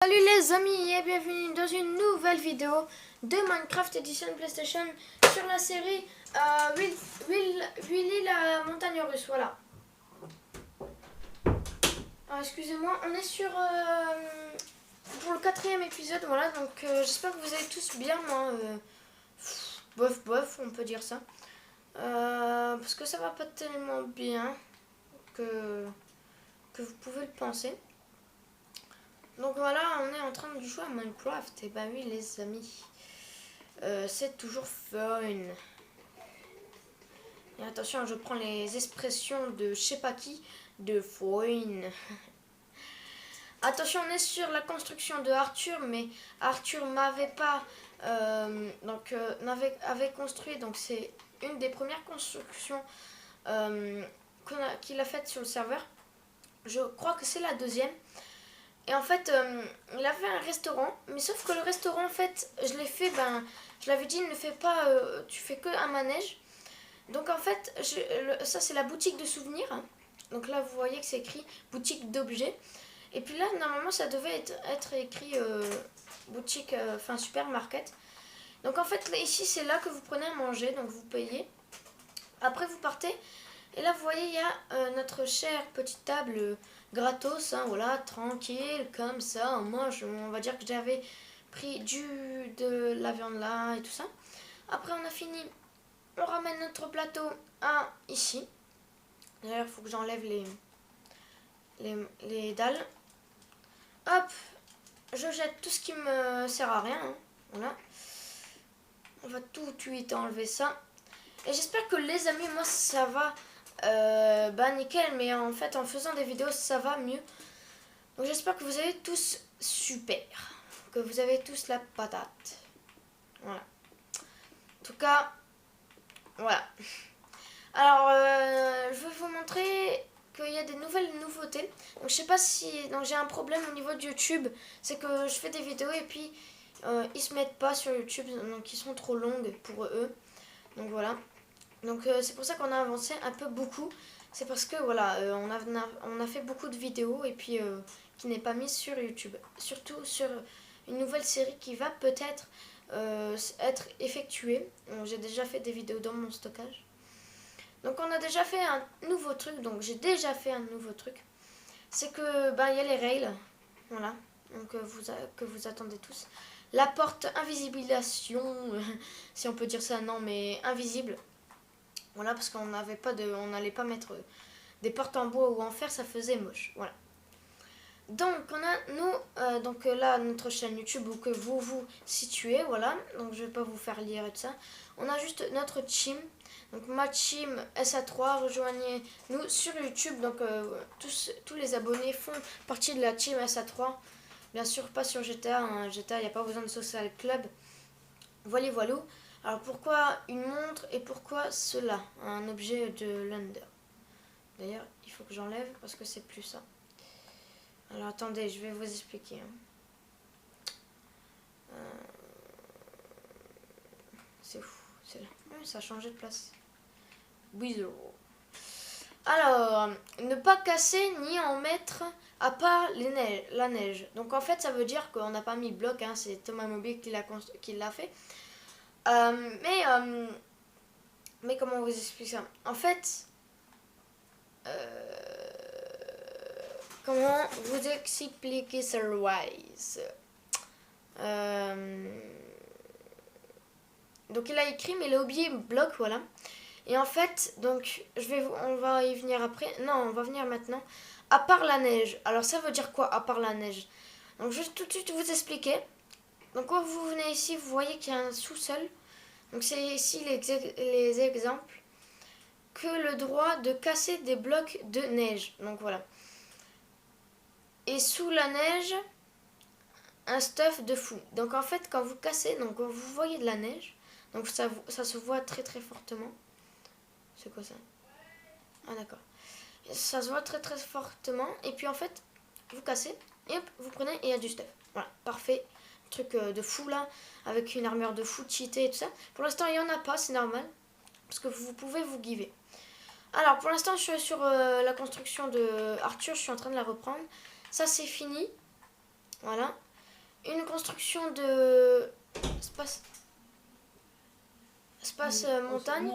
Salut les amis et bienvenue dans une nouvelle vidéo de Minecraft Edition PlayStation sur la série Willy la montagne russe, voilà. Excusez-moi, on est sur pour le 4e épisode, voilà, donc j'espère que vous allez tous bien, moi, bof, on peut dire ça. Parce que ça va pas tellement bien que vous pouvez le penser. Donc voilà, on est en train de jouer à Minecraft. Et bah oui les amis, c'est toujours fun. Et attention, je prends les expressions de je sais pas qui, de fun. Attention, on est sur la construction de Arthur, mais Arthur m'avait pas avait construit, donc c'est une des premières constructions qu'il a faites sur le serveur. Je crois que c'est la deuxième. Et en fait, il a fait un restaurant, mais sauf que le restaurant, en fait, je l'ai fait, je l'avais dit, ne fais pas, tu fais que un manège. Donc en fait, ça c'est la boutique de souvenirs. Donc là, vous voyez que c'est écrit boutique d'objets. Et puis là, normalement, ça devait être écrit boutique, supermarket. Donc en fait, là, ici, c'est là que vous prenez à manger, donc vous payez. Après, vous partez. Et là, vous voyez, il y a notre chère petite table gratos, voilà, tranquille, comme ça. Moi, on va dire que j'avais pris de la viande là et tout ça. Après, on a fini. On ramène notre plateau à ici. D'ailleurs, il faut que j'enlève les dalles. Hop, je jette tout ce qui me sert à rien. Voilà. On va tout de suite enlever ça. Et j'espère que les amis, moi, ça va... nickel, mais en fait en faisant des vidéos ça va mieux. Donc j'espère que vous avez tous super, que vous avez tous la patate. Voilà. En tout cas, voilà. Alors je vais vous montrer qu'il y a des nouvelles nouveautés. Donc je sais pas si... Donc j'ai un problème au niveau de YouTube, c'est que je fais des vidéos et puis ils se mettent pas sur YouTube, donc ils sont trop longues pour eux. Donc voilà. Donc c'est pour ça qu'on a avancé un peu beaucoup. C'est parce que voilà, on a fait beaucoup de vidéos et puis qui n'est pas mise sur YouTube. Surtout sur une nouvelle série qui va peut-être être effectuée. J'ai déjà fait des vidéos dans mon stockage. Donc on a déjà fait un nouveau truc. Donc j'ai déjà fait un nouveau truc. C'est que il y a les rails. Voilà. Donc que vous attendez tous. La porte invisibilisation, si on peut dire ça, non mais invisible. Voilà, parce qu'on n'avait pas on n'allait pas mettre des portes en bois ou en fer, ça faisait moche. Voilà. Donc on a là notre chaîne YouTube où que vous vous situez, voilà. Donc je vais pas vous faire lire et tout ça. On a juste notre team. Donc ma team SA3, rejoignez-nous sur YouTube. Donc tous les abonnés font partie de la team SA3. Bien sûr pas sur GTA. GTA, il n'y a pas besoin de social club. Voilà. Alors pourquoi une montre et pourquoi cela, un objet de l'Under. D'ailleurs, il faut que j'enlève parce que c'est plus ça. Alors attendez, je vais vous expliquer. C'est fou, c'est là. Ça a changé de place. Bizarre. Alors, ne pas casser ni en mettre à part la neige. Donc en fait, ça veut dire qu'on n'a pas mis bloc, c'est Thomas Mobile qui l'a fait. Mais comment vous expliquer ça? En fait, comment vous expliquer ça wise? Donc il a écrit, mais il a oublié bloc, voilà. Et en fait, donc on va y venir après. Non, on va venir maintenant. À part la neige. Alors ça veut dire quoi, à part la neige? Donc je vais tout de suite vous expliquer. Donc quand vous venez ici, vous voyez qu'il y a un sous-sol. Donc c'est ici les exemples. Que le droit de casser des blocs de neige. Donc voilà. Et sous la neige, un stuff de fou. Donc en fait, quand vous cassez, donc quand vous voyez de la neige, donc ça se voit très très fortement. C'est quoi ça? Ah d'accord. Ça se voit très très fortement. Et puis en fait, vous cassez et hop, vous prenez et il y a du stuff. Voilà, parfait. Truc de fou là, avec une armure de fou cheatée et tout ça. Pour l'instant, il n'y en a pas, c'est normal. Parce que vous pouvez vous giver. Alors pour l'instant, je suis sur la construction de Arthur. Je suis en train de la reprendre. Ça, c'est fini. Voilà. une construction de espace montagne.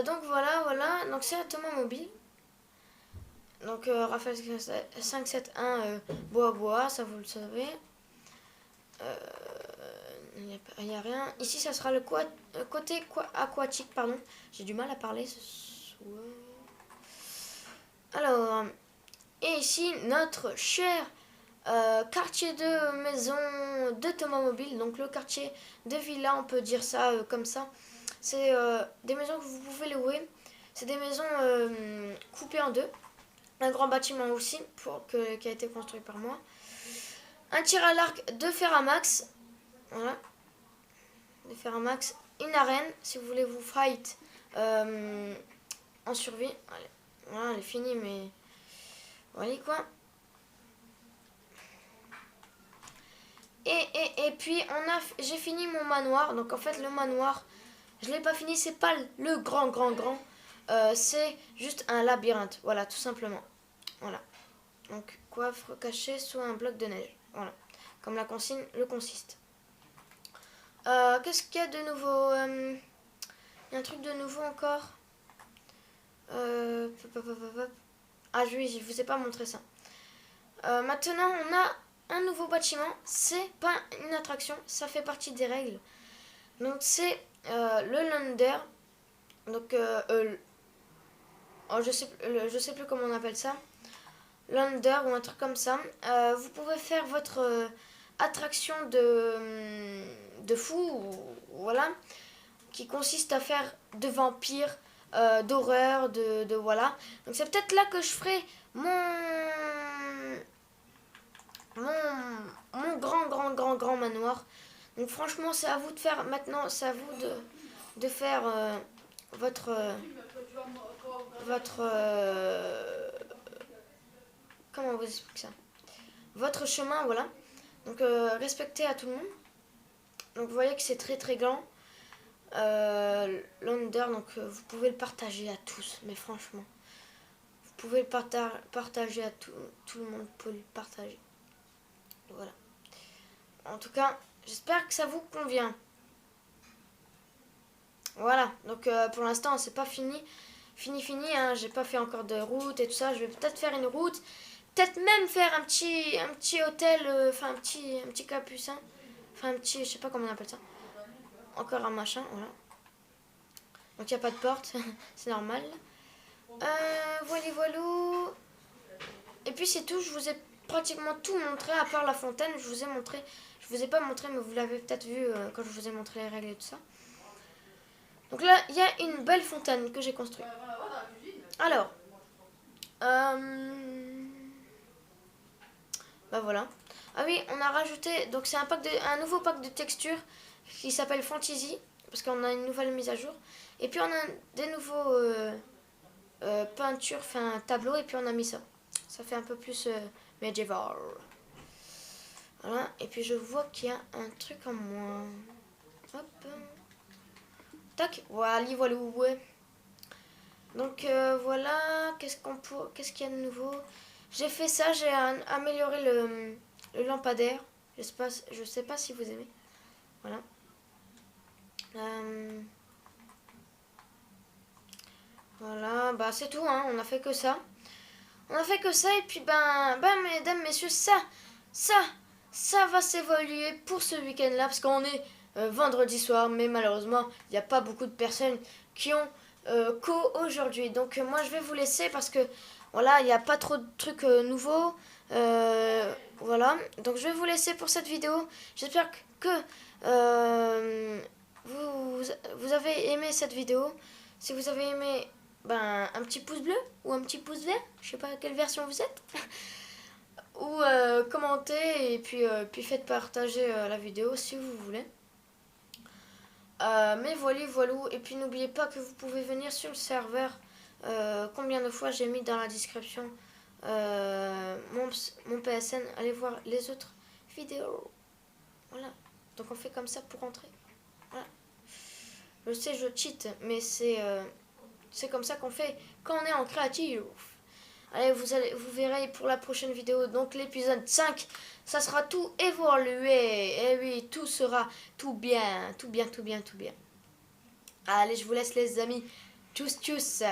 Donc voilà. Donc c'est Thomas Mobile. Donc Raphaël 571 bois, ça vous le savez. Il n'y a rien. Ici, ça sera le côté aquatique, pardon. J'ai du mal à parler ce soir. Alors, et ici, notre cher quartier de maison de Thomas Mobile. Donc, le quartier de villa, on peut dire ça comme ça. C'est des maisons que vous pouvez louer. C'est des maisons coupées en deux. Un grand bâtiment aussi, qui a été construit par moi. Un tir à l'arc de Ferramax. Voilà. De Ferramax. Une arène, si vous voulez vous fight en survie. Allez. Voilà, elle est finie, mais... Voilà quoi. Et puis, j'ai fini mon manoir. Donc, en fait, le manoir, je l'ai pas fini. C'est pas le grand. C'est juste un labyrinthe. Voilà, tout simplement. Voilà. Donc, coffre caché sous un bloc de neige. Voilà. Comme la consigne le consiste. Qu'est-ce qu'il y a de nouveau il y a un truc de nouveau encore. Ah oui, je vous ai pas montré ça. Maintenant, on a un nouveau bâtiment. C'est pas une attraction, ça fait partie des règles. Donc, c'est le Lander. Donc, je sais plus comment on appelle ça. Lander ou un truc comme ça. Vous pouvez faire votre attraction de fou, voilà, qui consiste à faire de vampires, d'horreur, de voilà. Donc c'est peut-être là que je ferai mon grand manoir. Donc franchement, c'est à vous de faire maintenant, c'est à vous de faire votre comment on vous explique ça, votre chemin, voilà. Donc respectez à tout le monde. Donc vous voyez que c'est très grand. L'Under, donc vous pouvez le partager à tous, mais franchement, vous pouvez le partager à tout le monde peut le partager. Voilà. En tout cas, j'espère que ça vous convient. Voilà. Donc pour l'instant, c'est pas fini. Fini, hein. J'ai pas fait encore de route et tout ça. Je vais peut-être faire une route. Peut-être même faire un petit hôtel, enfin un petit capucin. Enfin un petit, je sais pas comment on appelle ça. Encore un machin, voilà. Donc il n'y a pas de porte, c'est normal. Voilà. Et puis c'est tout, je vous ai pratiquement tout montré, à part la fontaine, je vous ai pas montré, mais vous l'avez peut-être vu quand je vous ai montré les règles et tout ça. Donc là, il y a une belle fontaine que j'ai construite. Alors, bah voilà. Ah oui, on a rajouté, donc c'est un nouveau pack de textures qui s'appelle Fantasy, parce qu'on a une nouvelle mise à jour. Et puis on a des nouveaux peintures, enfin tableaux, et puis on a mis ça. Ça fait un peu plus medieval. Voilà, et puis je vois qu'il y a un truc en moins. Hop. Tac, voilà. Ouais. Donc voilà, qu'est-ce qu'il y a de nouveau? J'ai fait ça, j'ai amélioré le lampadaire. Je sais pas si vous aimez. Voilà. Voilà, bah c'est tout, hein. On a fait que ça. Et puis mesdames, messieurs, ça va s'évoluer pour ce week-end-là, parce qu'on est vendredi soir, mais malheureusement, il n'y a pas beaucoup de personnes qui ont co aujourd'hui. Donc moi, je vais vous laisser parce que voilà, il n'y a pas trop de trucs nouveaux. Voilà, donc je vais vous laisser pour cette vidéo. J'espère que vous avez aimé cette vidéo. Si vous avez aimé, un petit pouce bleu ou un petit pouce vert, je sais pas quelle version vous êtes. Ou commentez et puis faites partager la vidéo si vous voulez. Mais voilà. Et puis n'oubliez pas que vous pouvez venir sur le serveur. Combien de fois j'ai mis dans la description mon PSN. Allez voir les autres vidéos. Voilà. Donc on fait comme ça pour rentrer. Voilà. Je sais, je cheat, mais c'est comme ça qu'on fait quand on est en créatif. Allez, vous verrez pour la prochaine vidéo. Donc l'épisode 5, ça sera tout évolué. Et oui, tout sera tout bien, tout bien, tout bien, tout bien. Allez, je vous laisse les amis. Tchuss, tchuss.